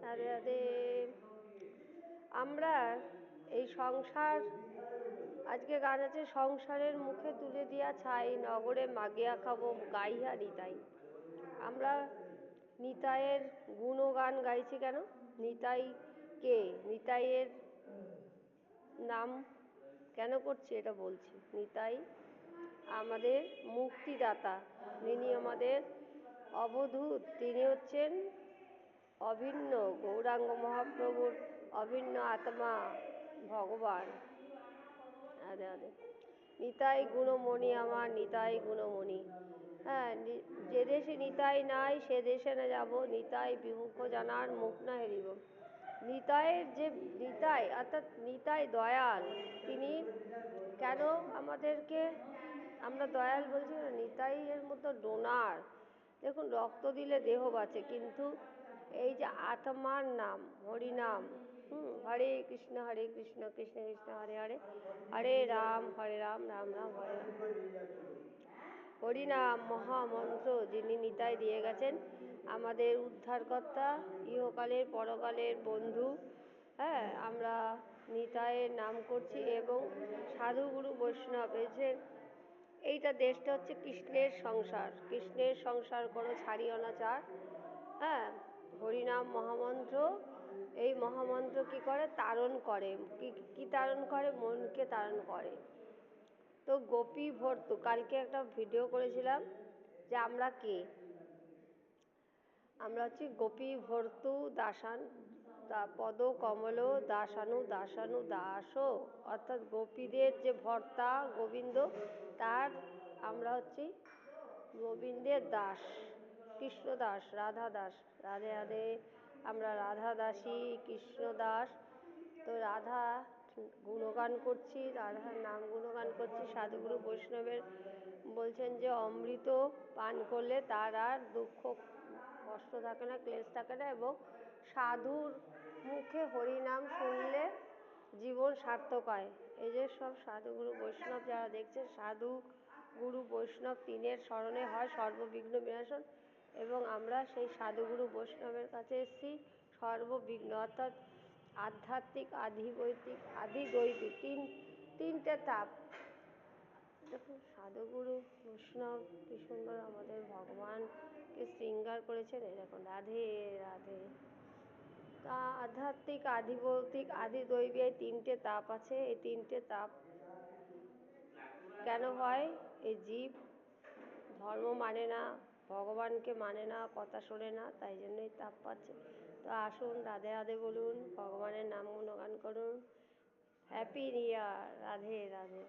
রাধে রাধে। আমরা এই সংসার, আজকে গান আছে, সংসারের মুখে তুলে দিয়া ছাই, নগরে মাগিয়া খাবো গাইয়া নিতাই। আমরা নিতাইয়ের গুণগান গাইছি কেন? নিতাই কে? নিতাইয়ের নাম কেন করছি এটা বলছি। নিতাই আমাদের মুক্তিদাতা, যিনি আমাদের অবধূত, তিনি হচ্ছেন অভিন্ন গৌরাঙ্গ মহাপ্রভুর অভিন্ন আত্মা ভগবান। আরে আরে নিতাই গুণমণি আমার, নিতাই গুণমণি। হ্যাঁ, যে দেশে নিতাই নাই সে দেশে না যাব, নিতাই বিমুখ জানার মুখ না হেরিব। নিতাইয়ের যে নিতাই অর্থাৎ নিতাই দয়াল, তিনি কেন আমাদেরকে আমরা দয়াল বলছি না? নিতাইয়ের মতো ডোনার। দেখুন, রক্ত দিলে দেহ বাঁচে, কিন্তু এই যে আত্মার নাম হরিনাম, হরে কৃষ্ণ কৃষ্ণ কৃষ্ণ হরে হরে, হরে রাম রাম রাম হরে হরে, হরিনাম মহামন্ত্র যিনি নিতাই দিয়ে গেছেন, আমাদের উদ্ধারকর্তা, ইহকালের পরকালের বন্ধু। হ্যাঁ, আমরা নিতাইয়ের নাম করছি এবং সাধুগুরু বৈষ্ণব এসে, এইটা দেশটা হচ্ছে কৃষ্ণের সংসার, কৃষ্ণের সংসার করো ছাড়িও না চার। হ্যাঁ, হরিনাম মহামন্ত্র, এই মহামন্ত্র কি করে? তারণ করে। কি তারণ করে? মনকে তারণ করে। তো গোপী ভর্তু, কালকে একটা ভিডিও করেছিলাম যে আমরা কে। আমরা হচ্ছি গোপী ভর্তু দাসান পদ কমল দাসানু দাসানু দাস, অর্থাৎ গোপীদের যে ভর্তা গোবিন্দ, তার আমরা হচ্ছি গোবিন্দের দাস, কৃষ্ণ দাস, রাধা দাস। রাধে রাধে। আমরা রাধা দাসী, কৃষ্ণ দাস। তো রাধা গুণগান করছি, রাধার নাম গুণগান করছি। সাধুগুরু বৈষ্ণবের বলছেন যে অমৃত পান করলে তার আর দুঃখ কষ্ট থাকে না, ক্লেশ থাকে না, এবং সাধুর মুখে হরিনাম শুনলে জীবন সার্থক হয়। এই যে সব সাধুগুরু বৈষ্ণব যারা দেখছে, সাধু গুরু বৈষ্ণব তিনের স্মরণে হয় সর্ববিঘ্ন বিনাশন, এবং আমরা সেই সাধুগুরু বৈষ্ণবের কাছে এসেছি সর্ববিঘ্ন, অর্থাৎ আধ্যাত্মিক, আধিভৌতিক, আধিদৈবিক, তিনটে তাপ। দেখুন, সাধুগুরু বৈষ্ণব কি সুন্দর আমাদের ভগবানকে শৃঙ্গার করেছেন। এরকম রাধে রাধে। তা আধ্যাত্মিক, আধিভৌতিক, আধিদৈবিক, এই তিনটে তাপ আছে। এই তিনটে তাপ কেন হয়? এই জীব ধর্ম মানে না, ভগবানকে মানে না, কথা শোনে না, তাই জন্যই তাপ পাচ্ছে। তো আসুন, রাধে রাধে বলুন, ভগবানের নাম গুণগান করুন। Happy new year. Radhe Radhe.